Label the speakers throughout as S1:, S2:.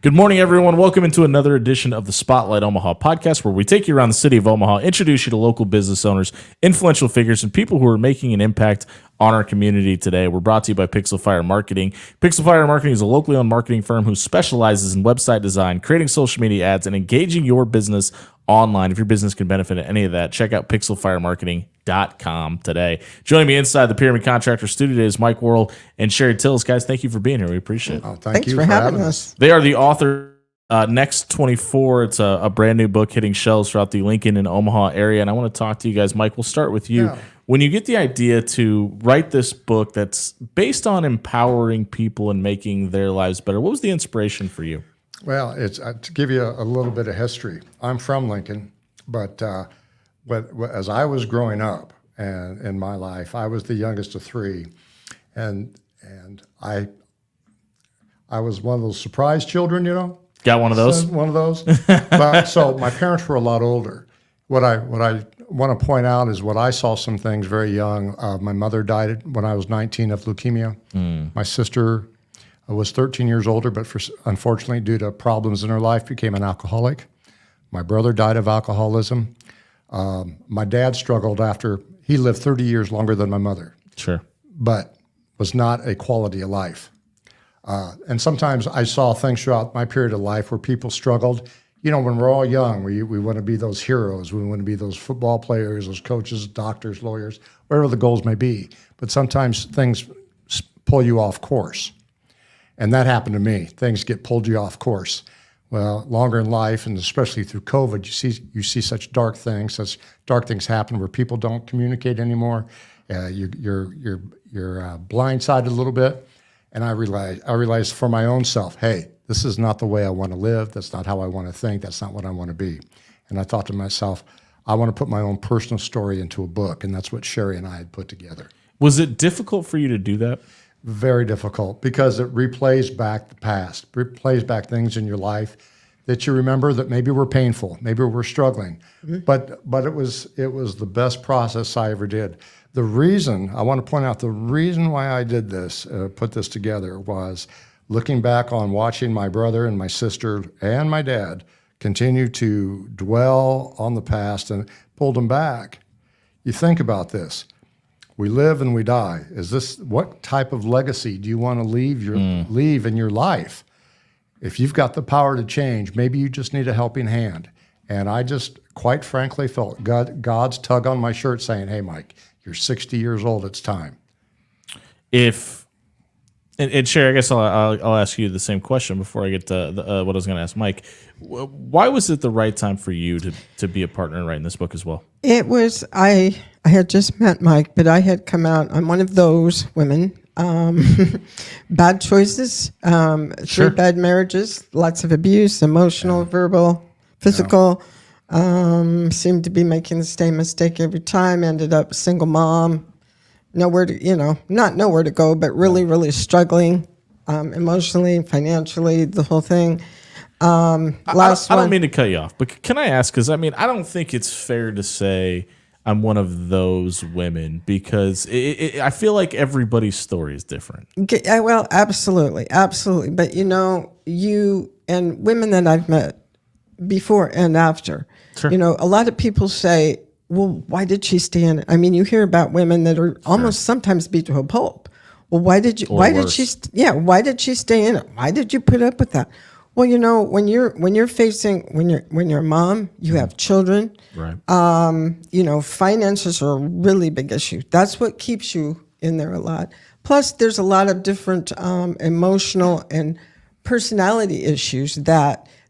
S1: Good morning, everyone. Welcome into another edition of the Spotlight Omaha podcast, where we take you around the city of Omaha, introduce you to local business owners, influential figures, and people who are making an impact on our community today. We're brought to you by Pixel Fire Marketing. Pixel Fire Marketing is a locally owned marketing firm who specializes in website design, creating social media ads, and engaging your business online. If your business can benefit at any of that, check out pixelfiremarketing.com today. Joining me inside the Pyramid Contractor studio today is Mike Worrell and Sheri. Guys, thank you for being here. We appreciate it.
S2: Oh,
S3: Thanks for having us.
S1: They are the author. Next 24, it's a brand new book hitting shelves throughout the Lincoln and Omaha area. And I want to talk to you guys. Mike, we'll start with you.
S2: Yeah.
S1: When you get the idea to write this book that's based on empowering people and making their lives better, what was the inspiration for you?
S2: Well, it's to give you a little bit of history. I'm from Lincoln, but as I was growing up and in my life, I was the youngest of three, and I was one of those surprise children, you know.
S1: Got one of those?
S2: One of those. But, so my parents were a lot older. What I want to point out is what I saw some things very young. My mother died when I was 19 of leukemia. My sister was 13 years older, but unfortunately, due to problems in her life, became an alcoholic. My brother died of alcoholism. My dad struggled after he lived 30 years longer than my mother.
S1: Sure.
S2: But was not a quality of life. And sometimes I saw things throughout my period of life where people struggled. You know, when we're all young, we want to be those heroes. We want to be those football players, those coaches, doctors, lawyers, whatever the goals may be. But sometimes things pull you off course. And that happened to me. Things get pulled you off course. Well, longer in life, and especially through COVID, you see such dark things happen where people don't communicate anymore. You're blindsided a little bit. And I realized for my own self, hey, this is not the way I want to live. That's not how I want to think. That's not what I want to be. And I thought to myself, I want to put my own personal story into a book. And that's what Sheri and I had put together.
S1: Was it difficult for you to do that?
S2: Very difficult, because it replays back the past, replays back things in your life that you remember that maybe were painful, maybe were struggling. Mm-hmm. But it was the best process I ever did. The reason, I want to point out, the reason why I did this, put this together, was looking back on watching my brother and my sister and my dad continue to dwell on the past and pulled them back. You think about this. We live and we die. What type of legacy do you want to leave in your life? If you've got the power to change, maybe you just need a helping hand. And I just, quite frankly, felt God's tug on my shirt saying, hey, Mike, you're 60 years old. It's time.
S1: And Sheri, I guess I'll ask you the same question before I get to what I was going to ask Mike. Why was it the right time for you to be a partner in writing this book as well?
S3: It was, I had just met Mike, but I had come out, I'm one of those women, bad choices,
S1: Sure.
S3: 3 bad marriages, lots of abuse, emotional, verbal, physical, seemed to be making the same mistake every time, ended up single mom, nowhere to, not nowhere to go, but really, really struggling emotionally, financially, the whole thing. I don't
S1: mean to cut you off, but can I ask? Because I don't think it's fair to say I'm one of those women, because I feel like everybody's story is different.
S3: Well, absolutely. But you and women that I've met before and after,
S1: Sure.
S3: A lot of people say, well, why did she stay in it? I mean, you hear about women that are almost sometimes beat to a pulp. Well, why did she stay in it? Why did you put up with that? Well, when you're a mom, you have children.
S1: Right.
S3: Finances are a really big issue. That's what keeps you in there a lot. Plus, there's a lot of different emotional and personality issues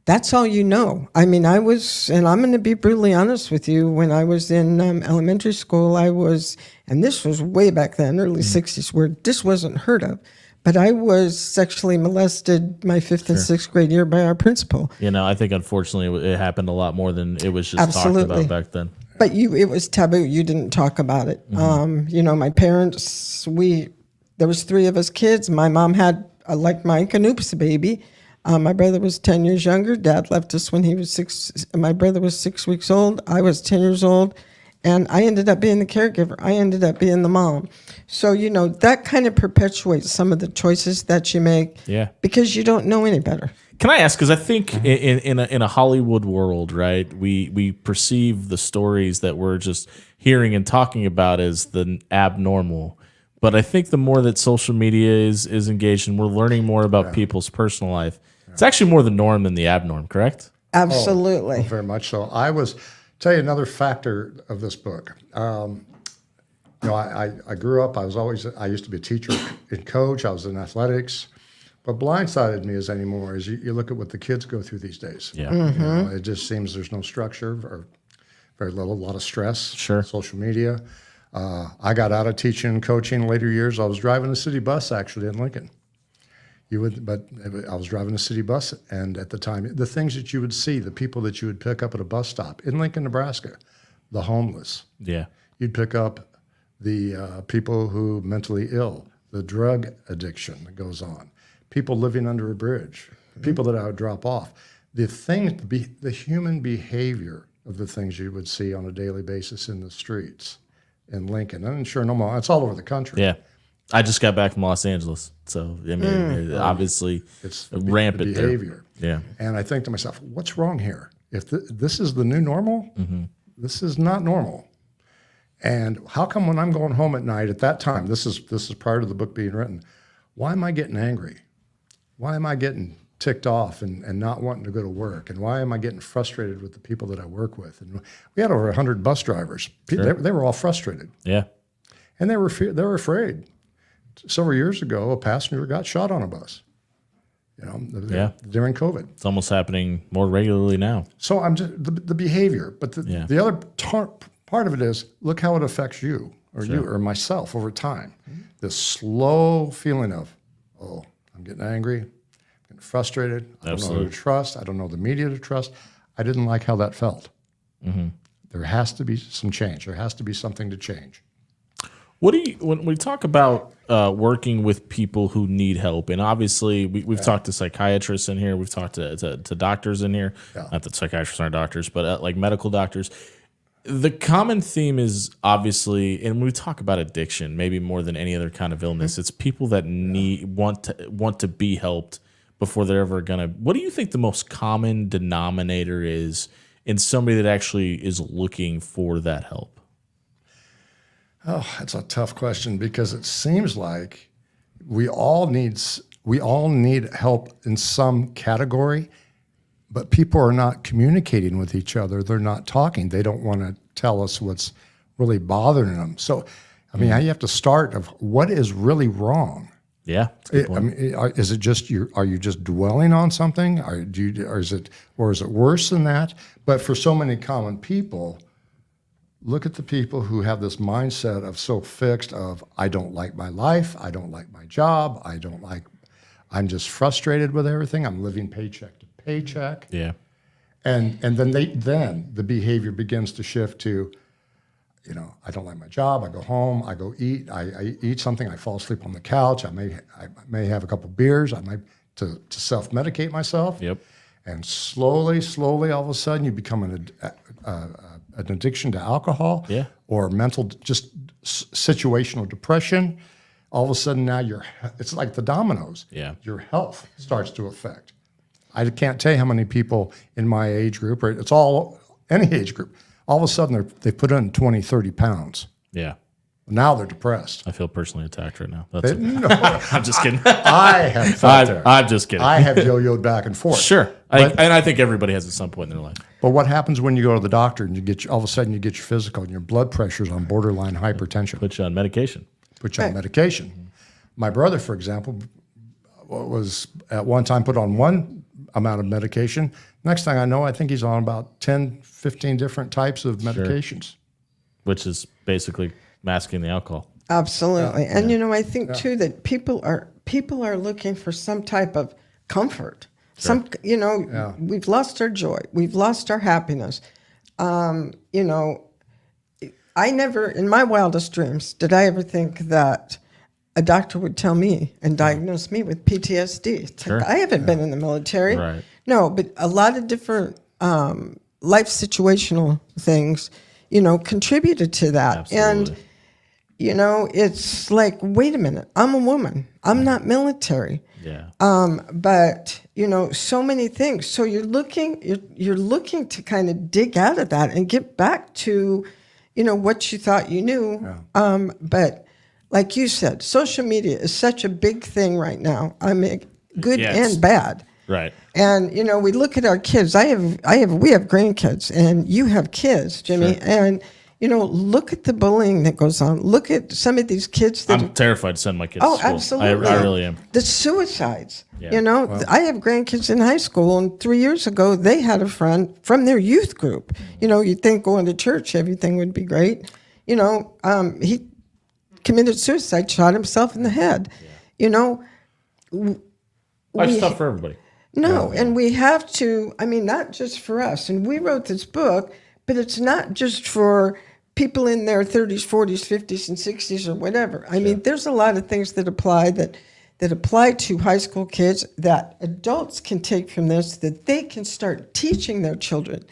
S3: that's all you know. I mean, and I'm going to be brutally honest with you, when I was in elementary school, and this was way back then, early 60s, where this wasn't heard of, but I was sexually molested my 5th and 6th grade year by our principal.
S1: I think unfortunately it happened a lot more than it was just talked about back then.
S3: But it was taboo. You didn't talk about it.
S1: Mm-hmm.
S3: My parents, there was 3 of us kids. My mom had, like Mike, an oops baby. My brother was 10 years younger. Dad left us when he was 6. My brother was 6 weeks old. I was 10 years old. And I ended up being the caregiver. I ended up being the mom. So, that kind of perpetuates some of the choices that you make.
S1: Yeah.
S3: Because you don't know any better.
S1: Can I ask? Because I think in a Hollywood world, right, we perceive the stories that we're just hearing and talking about as the abnormal. But I think the more that social media is engaged and we're learning more about people's personal life, it's actually more the norm than the abnorm. Correct?
S3: Absolutely.
S2: Oh, very much so. Tell you another factor of this book. I grew up. I used to be a teacher and coach. I was in athletics. What blindsided me is you look at what the kids go through these days.
S1: Yeah.
S2: It just seems there's no structure or very little, a lot of stress.
S1: Sure.
S2: Social media. I got out of teaching and coaching in later years. I was driving a city bus actually in Lincoln. I was driving a city bus, and at the time, the things that you would see, the people that you would pick up at a bus stop in Lincoln, Nebraska, the homeless.
S1: Yeah.
S2: You'd pick up the people who mentally ill, the drug addiction that goes on, people living under a bridge, people that I would drop off. The human behavior of the things you would see on a daily basis in the streets in Lincoln, and sure, no more. It's all over the country.
S1: Yeah. I just got back from Los Angeles, so I mean, obviously,
S2: It's
S1: rampant
S2: the behavior.
S1: There. Yeah.
S2: And I think to myself, what's wrong here? If this is the new normal, this is not normal. And how come when I'm going home at night at that time, this is prior to the book being written, why am I getting angry? Why am I getting ticked off and not wanting to go to work? And why am I getting frustrated with the people that I work with? And we had over 100 bus drivers.
S1: Sure.
S2: They were all frustrated.
S1: Yeah.
S2: And they were afraid. Several years ago, a passenger got shot on a bus. During COVID.
S1: It's almost happening more regularly now.
S2: So I'm just the behavior, but the other part of it is look how it affects you or myself over time. This slow feeling of, I'm getting angry, I'm getting frustrated. I don't know who to trust. I don't know the media to trust. I didn't like how that felt. There has to be some change. There has to be something to change.
S1: When we talk about working with people who need help, and obviously we've talked to psychiatrists in here, we've talked to doctors in here, not that psychiatrists aren't doctors, but like medical doctors. The common theme is obviously, and when we talk about addiction, maybe more than any other kind of illness, it's people that want to be helped before they're ever gonna. What do you think the most common denominator is in somebody that actually is looking for that help?
S2: Oh, that's a tough question because it seems like we all need help in some category, but people are not communicating with each other. They're not talking. They don't want to tell us what's really bothering them. So, I mean, you have to start of what is really wrong.
S1: Yeah,
S2: is it just are you just dwelling on something? Or is it worse than that? But for so many common people. Look at the people who have this mindset of so fixed of, I don't like my life, I don't like my job, I'm just frustrated with everything, I'm living paycheck to paycheck.
S1: Yeah.
S2: And then the behavior begins to shift to, I don't like my job, I go home, I go eat, I eat something, I fall asleep on the couch, I may have a couple beers, I might to self-medicate myself.
S1: Yep.
S2: And slowly, all of a sudden you become an addiction to alcohol or mental, just situational depression. All of a sudden now it's like the dominoes.
S1: Yeah.
S2: Your health starts to affect. I can't tell you how many people in my age group, or it's all any age group, all of a sudden they put in 20, 30 pounds.
S1: Yeah.
S2: Now they're depressed.
S1: I feel personally attacked right now.
S2: No,
S1: I'm just kidding.
S2: I have felt there.
S1: I'm just kidding.
S2: I have yo-yoed back and forth.
S1: Sure. And I think everybody has at some point in their life.
S2: But what happens when you go to the doctor and all of a sudden you get your physical and your blood pressure's on borderline hypertension?
S1: Put you on medication.
S2: My brother, for example, was at one time put on one amount of medication. Next thing I know, I think he's on about 10, 15 different types of medications.
S1: Sure. Which is basically masking the alcohol.
S3: Absolutely. And I think too that people are looking for some type of comfort.
S1: Sure.
S3: We've lost our joy. We've lost our happiness. I never, in my wildest dreams, did I ever think that a doctor would tell me and diagnose me with PTSD. It's like, I haven't been in the military.
S1: Right.
S3: No, but a lot of different life situational things, contributed to that.
S1: Absolutely.
S3: And it's like, wait a minute, I'm a woman. I'm not military.
S1: Yeah.
S3: But so many things. So you're looking to kind of dig out of that and get back to, what you thought you knew. Yeah. But like you said, social media is such a big thing right now. I mean, good and bad.
S1: Right.
S3: And we look at our kids. We have grandkids, and you have kids, Jimmy. Sure. And look at the bullying that goes on. Look at some of these kids that
S1: I'm terrified to send my kids to school.
S3: Absolutely.
S1: I really am.
S3: The suicides.
S1: Yeah.
S3: Well, I have grandkids in high school, and 3 years ago, they had a friend from their youth group. You'd think going to church, everything would be great. He committed suicide, shot himself in the head. Yeah.
S1: Life's tough for everybody.
S3: No, and we have to, not just for us. And we wrote this book, but it's not just for people in their 30s, 40s, 50s, and 60s or whatever. I mean, there's a lot of things that apply to high school kids that adults can take from this, that they can start teaching their children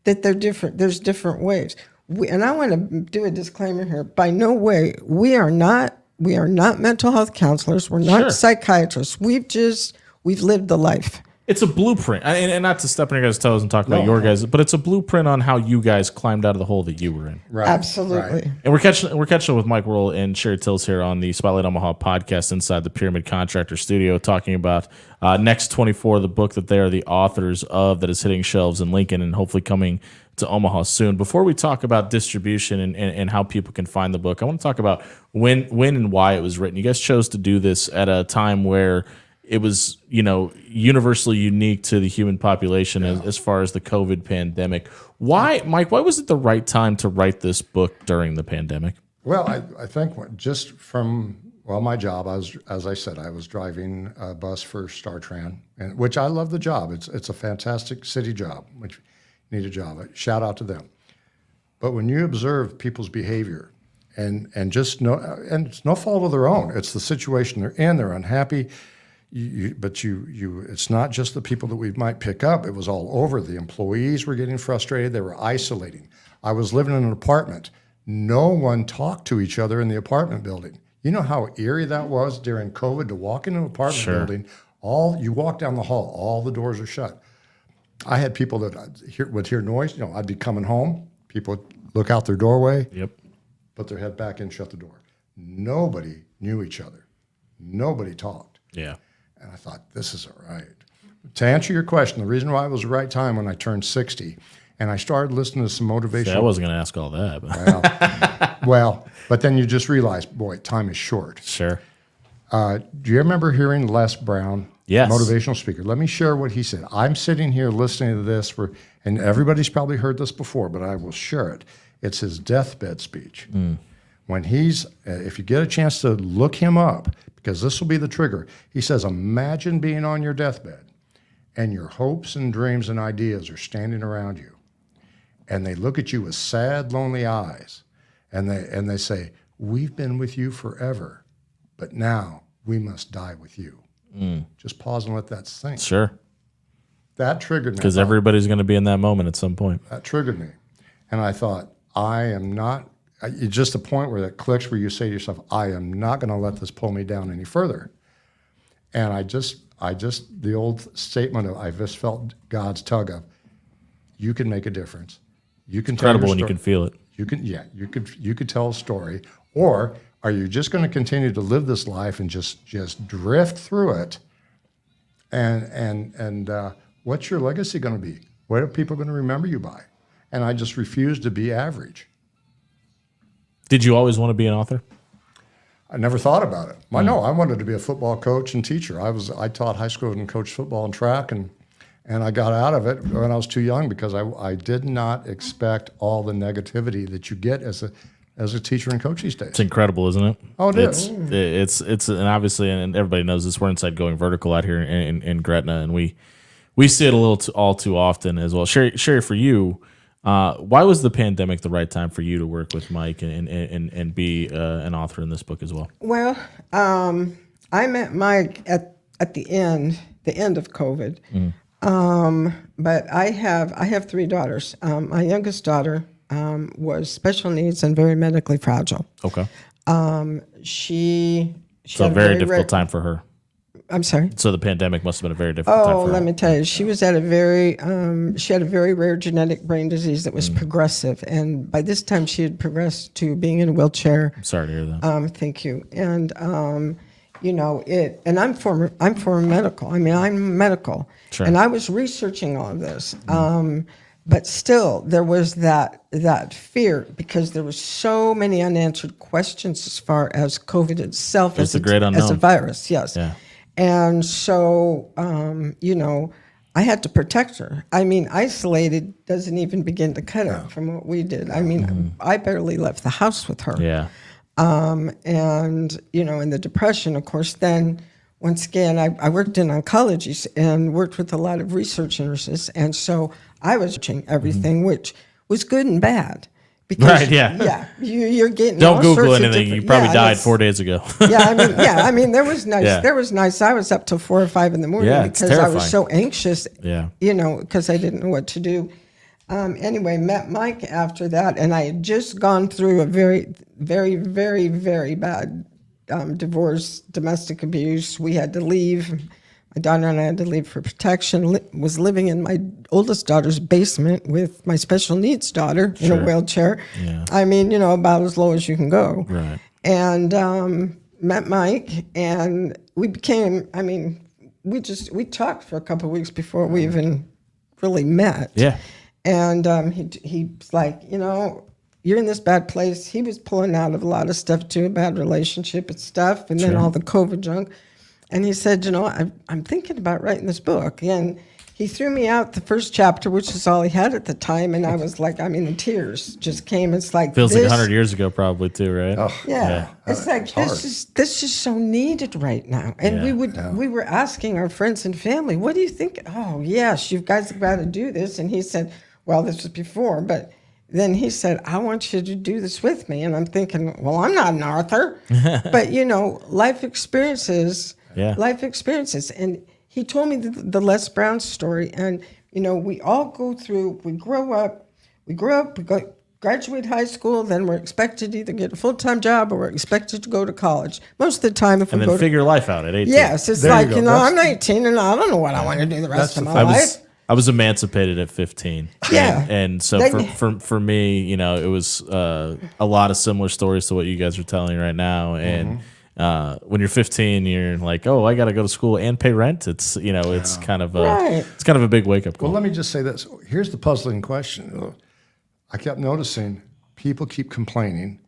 S3: that they're different. There's different ways. And I want to do a disclaimer here. By no way, we are not mental health counselors. We're not psychiatrists. We've lived the life.
S1: It's a blueprint, and not to step on your guys' toes and talk about your guys, but it's a blueprint on how you guys climbed out of the hole that you were in.
S2: Right.
S3: Absolutely.
S2: Right.
S1: And we're catching up with Mike Worrell and Sheri Tills here on the Spotlight Omaha podcast inside the Pyramid Contractor Studio, talking about Next 24, the book that they are the authors of, that is hitting shelves in Lincoln and hopefully coming to Omaha soon. Before we talk about distribution and how people can find the book, I want to talk about when and why it was written. You guys chose to do this at a time where it was, universally unique to the human population as far as the COVID pandemic. Why, Mike, why was it the right time to write this book during the pandemic?
S2: Well, I think just from, my job, as I said, I was driving a bus for StarTran, which I love the job. It's a fantastic city job, which you need a job. Shout out to them. But when you observe people's behavior and it's no fault of their own, it's the situation they're in, they're unhappy. But it's not just the people that we might pick up. It was all over. The employees were getting frustrated. They were isolating. I was living in an apartment. No one talked to each other in the apartment building. You know how eerie that was during COVID to walk into an apartment building. You walk down the hall, all the doors are shut. I had people that would hear noise. I'd be coming home. People would look out their doorway, put their head back in, shut the door. Nobody knew each other. Nobody talked.
S1: Yeah.
S2: And I thought, this is all right. To answer your question, the reason why it was the right time when I turned 60, and I started listening to some motivational...
S1: See, I wasn't going to ask all that.
S2: But. But then you just realize, boy, time is short.
S1: Sure.
S2: Do you remember hearing Les Brown, motivational speaker? Let me share what he said. I'm sitting here listening to this, and everybody's probably heard this before, but I will share it. It's his deathbed speech. When if you get a chance to look him up, because this will be the trigger, he says, imagine being on your deathbed and your hopes and dreams and ideas are standing around you. And they look at you with sad, lonely eyes. And they say, we've been with you forever, but now we must die with you. Just pause and let that sink.
S1: Sure.
S2: That triggered me.
S1: Because everybody's going to be in that moment at some point.
S2: That triggered me. And I thought, I am not... It's just a point where that clicks, where you say to yourself, I am not going to let this pull me down any further. And the old statement of, I just felt God's tug of, you can make a difference. You can
S1: incredible when you can feel it.
S2: You could tell a story. Or are you just going to continue to live this life and just drift through it? And what's your legacy going to be? What are people going to remember you by? And I just refused to be average.
S1: Did you always want to be an author?
S2: I never thought about it. No, I wanted to be a football coach and teacher. I taught high school and coached football and track, and I got out of it when I was too young because I did not expect all the negativity that you get as a teacher and coach these days.
S1: It's incredible, isn't it?
S2: Oh, it is.
S1: It's and obviously, and everybody knows this, we're inside going vertical out here in Gretna, and we see it all too often as well. Sheri, for you, why was the pandemic the right time for you to work with Mike and be an author in this book as well? Well,
S3: I met Mike at the end of COVID. But I have 3 daughters. My youngest daughter was special needs and very medically fragile.
S1: Okay.
S3: She
S1: So a
S3: had
S1: very difficult time for her.
S3: I'm sorry.
S1: So the pandemic must have been a very difficult time
S3: Oh,
S1: for her.
S3: let me tell you, she was at a very, she had a very rare genetic brain disease that was progressive, and by this time she had progressed to being in a wheelchair.
S1: I'm sorry to hear that.
S3: Thank you. And you know it. And I'm former medical. I mean, I'm medical,
S1: Sure.
S3: and I was researching all of this. But still, there was that fear because there were so many unanswered questions as far as COVID itself
S1: It's the great unknown.
S3: as a virus. Yes.
S1: Yeah.
S3: And so, you know, I had to protect her. I mean, isolated doesn't even begin to cut it from what we did. I mean, I barely left the house with her.
S1: Yeah.
S3: And, you know, in the Depression, of course, then once again, I worked in oncology and worked with a lot of research nurses. And so I was watching everything, which was good and bad. Because,
S1: Right, yeah.
S3: Yeah, you're getting
S1: Don't
S3: all
S1: Google
S3: sorts of
S1: anything. You
S3: different-
S1: probably
S3: yeah,
S1: died
S3: that's-
S1: 4 days ago.
S3: I mean, there was nice.
S1: Yeah.
S3: There was nice. I was up till 4 or 5 in the morning
S1: Yeah, it's
S3: because I was
S1: terrifying.
S3: so anxious.
S1: Yeah.
S3: You know, because I didn't know what to do. Anyway, met Mike after that, and I had just gone through a very, very, very, very bad divorce, domestic abuse. We had to leave. My daughter and I had to leave for protection. Was living in my oldest daughter's basement with my special needs daughter in a wheelchair.
S1: Yeah.
S3: I mean, you know, about as low as you can go.
S1: Right.
S3: And met Mike, and we became. I mean, we talked for a couple of weeks before we even really met.
S1: Yeah.
S3: And he's like, you know, you're in this bad place. He was pulling out of a lot of stuff too, a bad relationship and stuff, and then all the COVID junk. And he said, you know, I'm thinking about writing this book. And he threw me out the first chapter, which is all he had at the time. And I was like, I mean, the tears just came. It's like
S1: Feels like
S3: this,
S1: 100 years ago, probably too, right?
S2: Oh,
S3: yeah. It's like this is so needed right now. And we were asking our friends and family, what do you think? Oh yes, you guys have got to do this. And he said, well, this was before, but then he said, I want you to do this with me. And I'm thinking, well, I'm not an author. But you know, life experiences. And he told me the Les Brown story. And you know, we all go through, we grow up, we graduate high school, then we're expected to either get a full-time job or we're expected to go to college. Most of the time, if
S1: And
S3: we
S1: then
S3: go
S1: figure life out at 18.
S3: yes, it's
S2: There you
S3: like,
S2: go.
S3: you know,
S2: That's-
S3: I'm 18 and I don't know what I want to do the rest of my life.
S1: I was emancipated at 15.
S3: Yeah.
S1: And so for me, you know, it was a lot of similar stories to what you guys are telling right now. And when you're 15, you're like, oh, I got to go to school and pay rent. It's, you know, it's kind of it's kind of a big wake up call.
S2: Well, let me just say this. Here's the puzzling question. I kept noticing people keep complaining.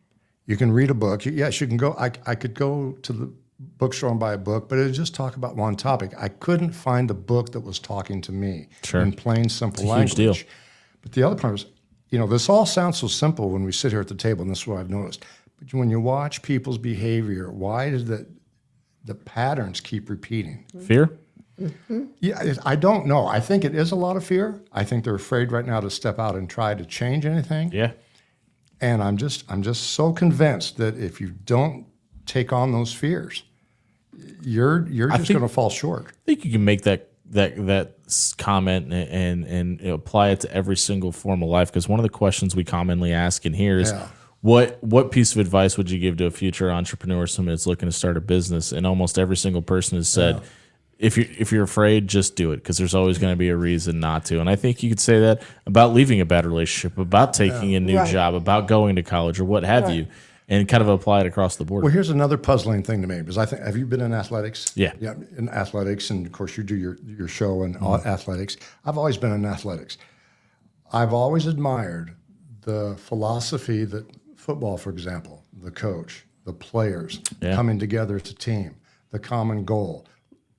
S2: You can read a book. Yes, you can go. I could go to the bookstore and buy a book, but it would just talk about one topic. I couldn't find a book that was talking to me in plain, simple language.
S1: huge deal.
S2: But the other part was, you know, this all sounds so simple when we sit here at the table, and this is what I've noticed. But when you watch people's behavior, why does the patterns keep repeating?
S1: Fear?
S2: Yeah, I don't know. I think it is a lot of fear. I think they're afraid right now to step out and try to change anything.
S1: Yeah.
S2: And I'm just so convinced that if you don't take on those fears, you're just going to fall short.
S1: I think you can make that comment and you know, apply it to every single form of life. Because one of the questions we commonly ask in here is, what piece of advice would you give to a future entrepreneur, someone that's looking to start a business? And almost every single person has said, if you're afraid, just do it, because there's always going to be a reason not to. And I think you could say that about leaving a bad relationship, about taking a new job, about going to college, or what have you, and kind of apply it across the board.
S2: Well, here's another puzzling thing to me, because I think, have you been in athletics?
S1: Yeah.
S2: Yeah, in athletics, and of course you do your show in athletics. I've always been in athletics. I've always admired the philosophy that football, for example, the coach, the players coming together as a team, the common goal,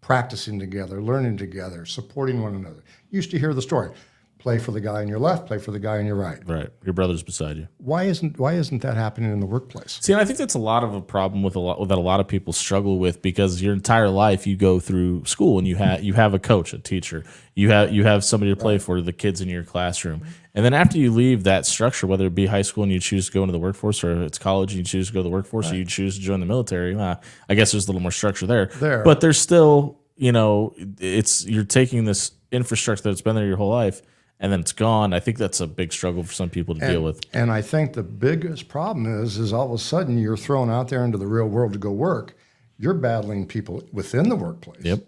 S2: practicing together, learning together, supporting one another. You used to hear the story. Play for the guy on your left, play for the guy on your right.
S1: Right. Your brother's beside you.
S2: Why isn't that happening in the workplace?
S1: See, and I think that's a lot of a problem that a lot of people struggle with, because your entire life you go through school and you have a coach, a teacher, you have somebody to play for, the kids in your classroom, and then after you leave that structure, whether it be high school and you choose to go into the workforce, or if it's college and you choose to go to the workforce, or you choose to join the military, I guess there's a little more structure there. But there's still, you know, you're taking this infrastructure that's been there your whole life, and then it's gone. I think that's a big struggle for some people to deal with.
S2: And I think the biggest problem is all of a sudden you're thrown out there into the real world to go work. You're battling people within the workplace.
S1: Yep.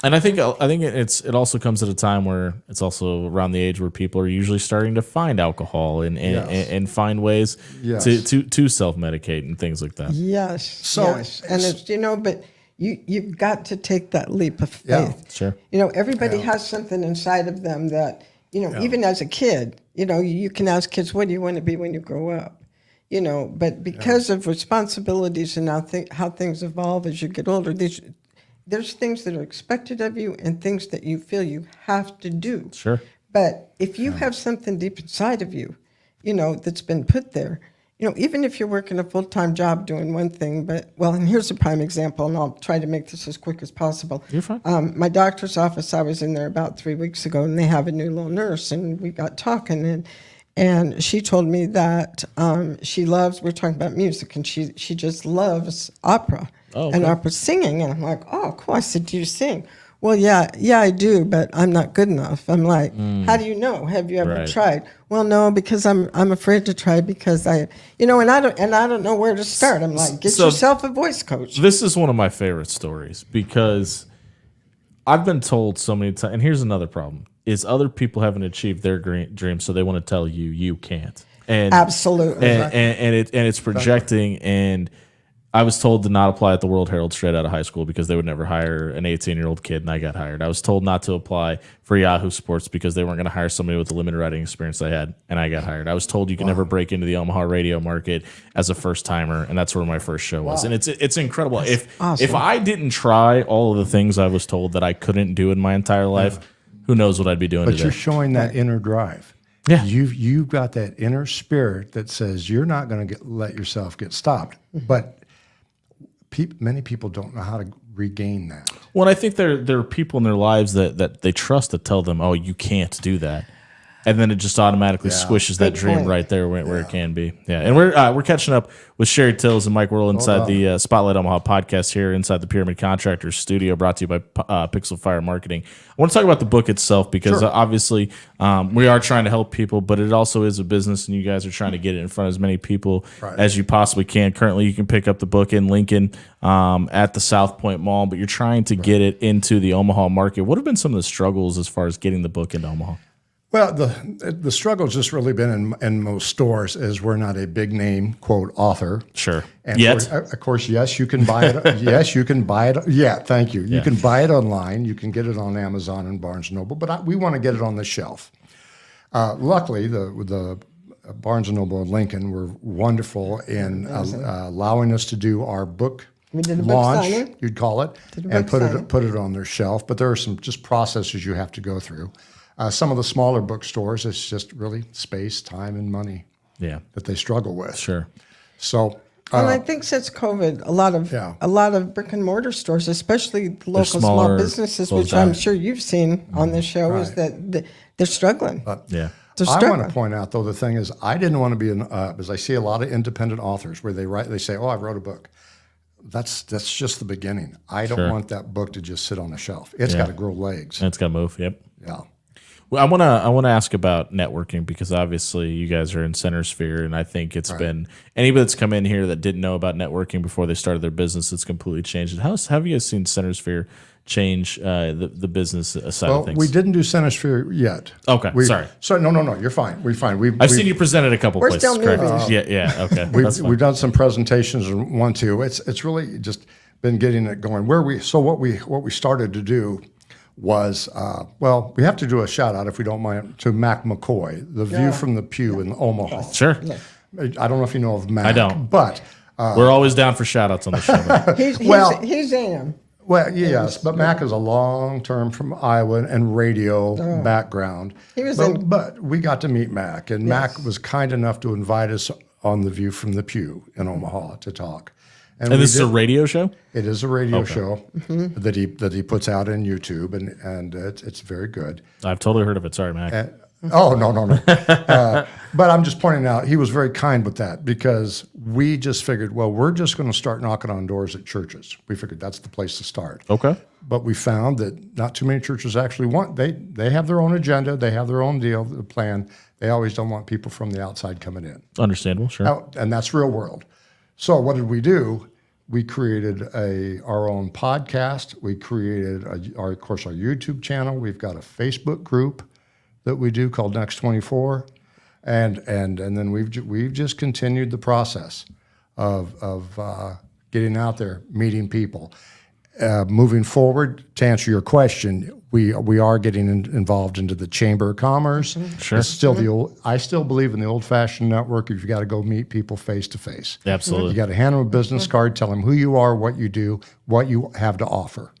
S1: And I think it also comes at a time where it's also around the age where people are usually starting to find alcohol and find ways to self-medicate and things like that.
S3: Yes.
S2: So-
S3: yes. And it's, but you've got to take that leap of faith.
S2: Yeah,
S1: sure.
S3: Everybody has something inside of them that, even as a kid, you can ask kids, what do you want to be when you grow up? But because of responsibilities and how things evolve as you get older, there's things that are expected of you and things that you feel you have to do.
S1: Sure.
S3: But if you have something deep inside of you, that's been put there, even if you're working a full-time job doing one thing, and here's a prime example, and I'll try to make this as quick as possible.
S1: You're fine.
S3: My doctor's office, I was in there about 3 weeks ago, and they have a new little nurse, and we got talking, and she told me that we're talking about music, and she just loves opera and opera singing. And I'm like, oh, cool. I said, do you sing? Well, yeah, I do, but I'm not good enough. I'm like, how do you know? Have you ever tried? Well, no, because I'm afraid to try because I don't know where to start. I'm like, get yourself a voice coach.
S1: This is one of my favorite stories because I've been told so many times, and here's another problem, is other people haven't achieved their dreams, so they want to tell you can't. And
S3: absolutely.
S1: And it's projecting, and I was told to not apply at the World Herald straight out of high school because they would never hire an 18-year-old kid, and I got hired. I was told not to apply for Yahoo Sports because they weren't going to hire somebody with the limited writing experience I had, and I got hired. I was told you can never break into the Omaha radio market as a first-timer, and that's where my first show was. And it's incredible. If I didn't try all of the things I was told that I couldn't do in my entire life, who knows what I'd be doing
S2: But
S1: today.
S2: you're showing that inner drive.
S1: Yeah.
S2: You've got that inner spirit that says you're not going to let yourself get stopped. But many people don't know how to regain that.
S1: Well, I think there are people in their lives that they trust to tell them, oh, you can't do that. And then it just automatically squishes that dream right there where it can be. Yeah, and we're catching up with Sheri Tills and Mike Worrell inside the Spotlight Omaha podcast here inside the Pyramid Contractors studio, brought to you by Pixel Fire Marketing. I want to talk about the book itself because obviously we are trying to help people, but it also is a business, and you guys are trying to get it in front of as many people as you possibly can. Currently, you can pick up the book in Lincoln at the South Point Mall, but you're trying to get it into the Omaha market. What have been some of the struggles as far as getting the book into Omaha?
S2: Well, the struggle's just really been in most stores is we're not a big name, quote, author.
S1: Sure.
S2: And
S1: Yet.
S2: of course, yes, you can buy it. Yes, you can buy it. Yeah, thank you. You can buy it online. You can get it on Amazon and Barnes & Noble, but we want to get it on the shelf. Luckily, the Barnes & Noble in Lincoln were wonderful in allowing us to do our book
S3: We did a book
S2: launch,
S3: signing.
S2: you'd call it, and put it on their shelf. But there are some just processes you have to go through. Some of the smaller bookstores, it's just really space, time, and money that they struggle with.
S1: Sure.
S2: So,
S3: and I think since COVID, a lot of brick and mortar stores, especially the local small businesses, which I'm sure you've seen on this show, is that they're struggling.
S2: I want to point out, though, the thing is, I didn't want to be because I see a lot of independent authors where they say, "Oh, I wrote a book." That's just the beginning. I don't want that book to just sit on a shelf. It's got to grow legs.
S1: And it's got to move. Yep.
S2: Yeah.
S1: Well, I want to ask about networking because obviously you guys are in Center Sphere, and I think it's been anybody that's come in here that didn't know about networking before they started their business, it's completely changed. How have you guys seen Center Sphere change the business side of things?
S2: We didn't do Center Sphere yet.
S1: Okay, sorry.
S2: So no, you're fine. We're fine.
S1: I've seen you present at a couple places.
S3: still
S1: Correct?
S3: moving.
S1: Yeah. Okay.
S2: We've done some presentations and one too. It's really just been getting it going. What we started to do was, we have to do a shout out, if we don't mind, to Mac McCoy, the view from the pew in Omaha.
S1: Sure.
S2: I don't know if you know of Mac.
S1: I don't.
S2: But
S1: we're always down for shout outs on the show.
S3: He's AM.
S2: Well, yes, but Mac is a long-term from Iowa and radio background. But we got to meet Mac, and Mac was kind enough to invite us on the view from the pew in Omaha to talk.
S1: And this is a radio show?
S2: It is a radio show that he puts out in YouTube, and it's very good.
S1: I've totally heard of it. Sorry, Mac.
S2: No. But I'm just pointing out he was very kind with that because we just figured, we're just going to start knocking on doors at churches. We figured that's the place to start.
S1: Okay.
S2: but we found that not too many churches actually want, they have their own agenda, they have their own deal, the plan. They always don't want people from the outside coming in.
S1: Understandable, sure.
S2: And that's real world. So what did we do? We created our own podcast. We created, of course, our YouTube channel. We've got a Facebook group that we do called Next 24. And then we've just continued the process of getting out there, meeting people. Moving forward, to answer your question, we are getting involved into the Chamber of Commerce.
S1: Sure.
S2: It's still I still believe in the old-fashioned network. If you got to go meet people face to face,
S1: Absolutely.
S2: you got to hand them a business card, tell them who you are, what you do, what you have to offer.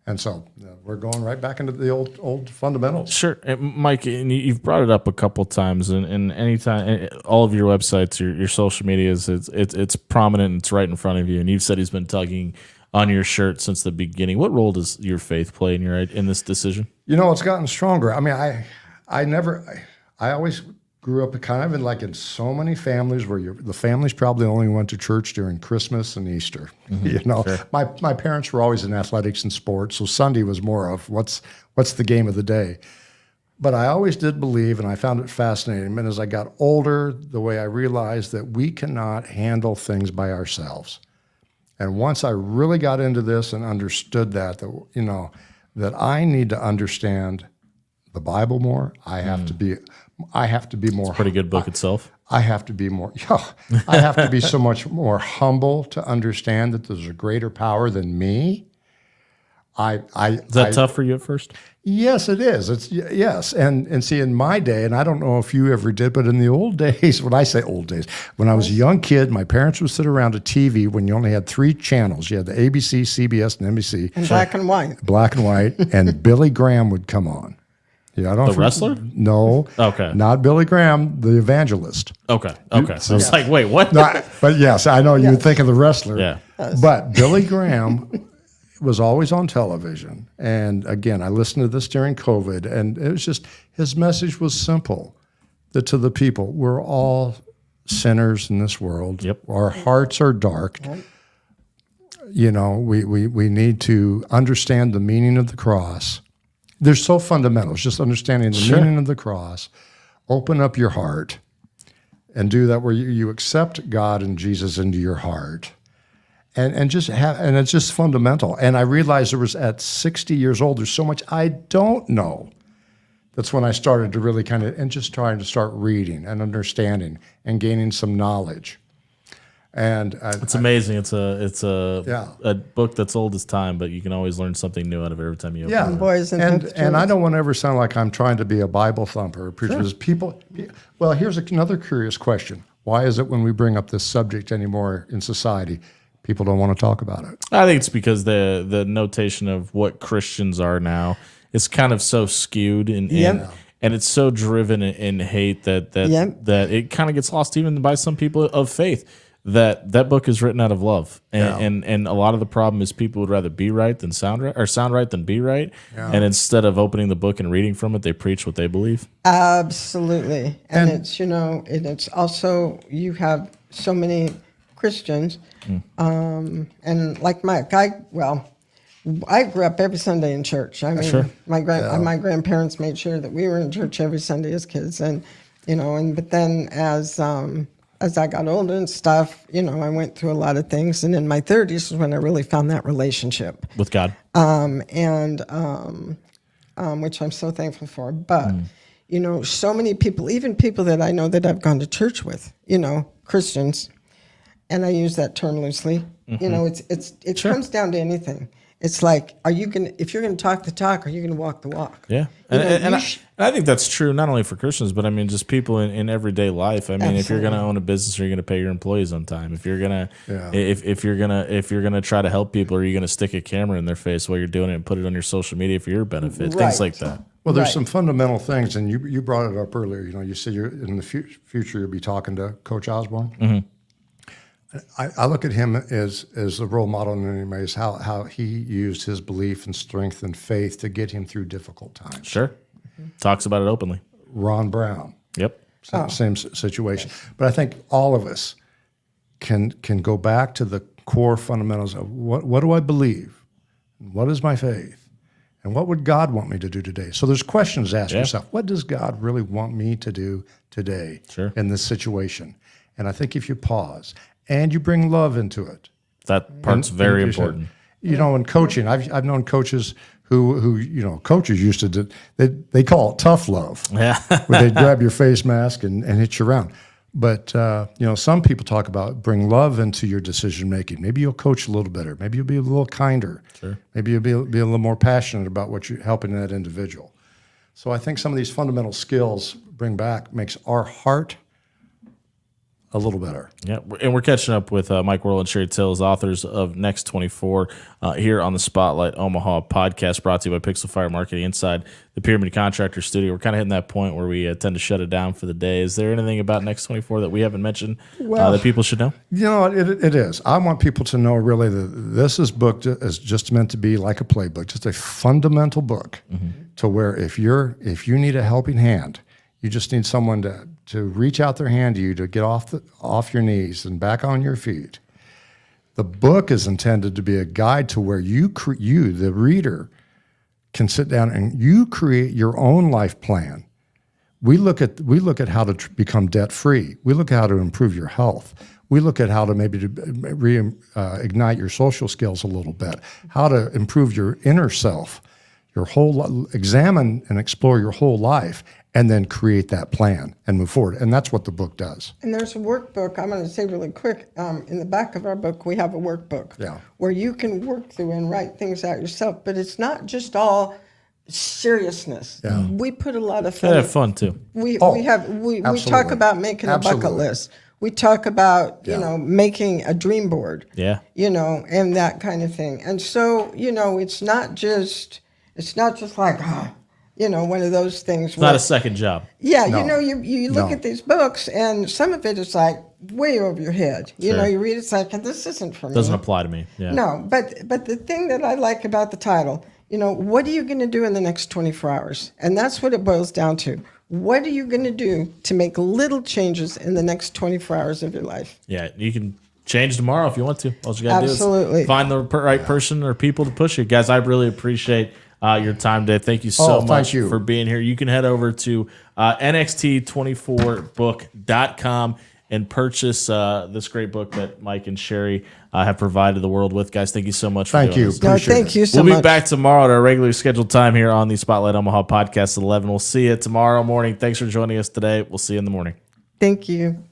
S2: And so we're going right back into the old fundamentals.
S1: Sure. And Mike, and you've brought it up a couple times, and anytime, all of your websites, your social medias, it's prominent, it's right in front of you, and you've said he's been tugging on your shirt since the beginning. What role does your faith play in this decision?
S2: You know, it's gotten stronger. I mean, I always grew up kind of in so many families where the families probably only went to church during Christmas and Easter. You know,
S1: Sure.
S2: my parents were always in athletics and sports, so Sunday was more of what's the game of the day. But I always did believe, and I found it fascinating. And as I got older, the way I realized that we cannot handle things by ourselves. And once I really got into this and understood that I need to understand the Bible more, I have to be more.
S1: Pretty good book itself.
S2: I have to be more. I have to be so much more humble to understand that there's a greater power than me.
S1: Is that tough for you at first?
S2: Yes, it is. Yes, and see, in my day, and I don't know if you ever did, but in the old days, when I say old days, when I was a young kid, my parents would sit around a TV when you only had 3 channels. You had the ABC, CBS, and NBC.
S3: And black and white.
S2: Black and white, and Billy Graham would come on. Yeah, I don't know.
S1: The wrestler?
S2: No.
S1: Okay.
S2: Not Billy Graham, the evangelist.
S1: Okay. So it's like, wait, what?
S2: But yes, I know you would think of the wrestler.
S1: Yeah.
S2: But Billy Graham was always on television. And again, I listened to this during COVID, and it was just, his message was simple, that to the people, we're all sinners in this world.
S1: Yep.
S2: Our hearts are dark. You know, we need to understand the meaning of the cross. They're so fundamental. It's just understanding the meaning of the cross. Open up your heart and do that where you accept God and Jesus into your heart. And it's just fundamental. And I realized at 60 years old, there's so much I don't know. That's when I started to really just trying to start reading and understanding and gaining some knowledge. And
S1: it's amazing. It's a book that's old as time, but you can always learn something new out of it every time you open it.
S3: And boys
S2: and I don't want to ever sound like I'm trying to be a Bible thumper or preacher. Well, here's another curious question. Why is it when we bring up this subject anymore in society, people don't want to talk about it?
S1: I think it's because the notation of what Christians are now is kind of so skewed and it's so driven in hate that it kind of gets lost even by some people of faith. That book is written out of love, and a lot of the problem is people would rather be right than sound right, or sound right than be right. Yeah. And instead of opening the book and reading from it, they preach what they believe.
S3: Absolutely, and it's also, you have so many Christians, and like Mike, I grew up every Sunday in church. I mean, my grandparents made sure that we were in church every Sunday as kids, and but then as I got older and stuff, I went through a lot of things. And in my 30s is when I really found that relationship
S1: with God.
S3: Which I'm so thankful for. But, so many people, even people that I know that I've gone to church with, Christians, and I use that term loosely, it comes down to anything. It's like, if you're going to talk the talk, are you going to walk the walk?
S1: Yeah. And I think that's true not only for Christians, but I mean, just people in everyday life. I mean, Absolutely. If you're going to own a business, are you going to pay your employees on time? If you're going to, if you're going to try to help people, are you going to stick a camera in their face while you're doing it and put it on your social media for your benefit? Right. Things like that.
S2: Well, there's some fundamental things, and you brought it up earlier. You said in the future you'll be talking to Coach Osborne. Mm-hmm. I look at him as a role model in many ways, how he used his belief and strength and faith to get him through difficult times.
S1: Sure. Mm-hmm. Talks about it openly.
S2: Ron Brown.
S1: Yep.
S2: Same situation. But I think all of us can go back to the core fundamentals of what do I believe? What is my faith? And what would God want me to do today? So there's questions to ask yourself. What does God really want me to do today in this situation? And I think if you pause and you bring love into it.
S1: That part's very important.
S2: You know, in coaching, I've known coaches who coaches used to do, they call it tough love.
S1: Yeah.
S2: Where they'd grab your face mask and hit you around. But, some people talk about bring love into your decision making. Maybe you'll coach a little better. Maybe you'll be a little kinder.
S1: Sure.
S2: Maybe you'll be a little more passionate about what you're helping that individual. So I think some of these fundamental skills makes our heart a little better.
S1: Yeah, and we're catching up with Mike Worrell and Sheri Tills, authors of Next 24, here on the Spotlight Omaha podcast, brought to you by Pixel Fire Marketing inside the Pyramid Contractor Studio. We're kind of hitting that point where we tend to shut it down for the day. Is there anything about Next 24 that we haven't mentioned that people should know?
S2: You know, it is. I want people to know really that this book is just meant to be like a playbook, just a fundamental book to where if you need a helping hand, you just need someone to reach out their hand to you to get off your knees and back on your feet. The book is intended to be a guide to where you, the reader, can sit down and you create your own life plan. We look at how to become debt free. We look at how to improve your health. We look at how to maybe ignite your social skills a little bit. How to improve your inner self, examine and explore your whole life, and then create that plan and move forward. And that's what the book does.
S3: And there's a workbook, I'm going to say really quick, in the back of our book, we have a workbook where you can work through and write things out yourself. But it's not just all seriousness. Yeah. We put a lot of fun.
S1: They have fun too.
S3: We talk about making a bucket list. We talk about, making a dream board. Yeah. And that kind of thing. And so, it's not just like, one of those things.
S1: It's not a second job.
S3: Yeah, no. You look at these books, and some of it is like way over your head. You read it's like, this isn't for me.
S1: Doesn't apply to me. Yeah.
S3: No, but the thing that I like about the title, what are you going to do in the next 24 hours? And that's what it boils down to. What are you going to do to make little changes in the next 24 hours of your life? Yeah, you can change tomorrow if you want to. All you got to do is find the right person or people to push you. Guys, I really appreciate your time today. Thank you so much for being here. You can head over to nxt24book.com and purchase this great book that Mike and Sheri have provided the world with. Guys, thank you so much for doing this. Thank you so much.
S1: We'll be back tomorrow at our regularly scheduled time here on the Spotlight Omaha podcast at 11. We'll see you tomorrow morning. Thanks for joining us today. We'll see you in the morning.
S3: Thank you.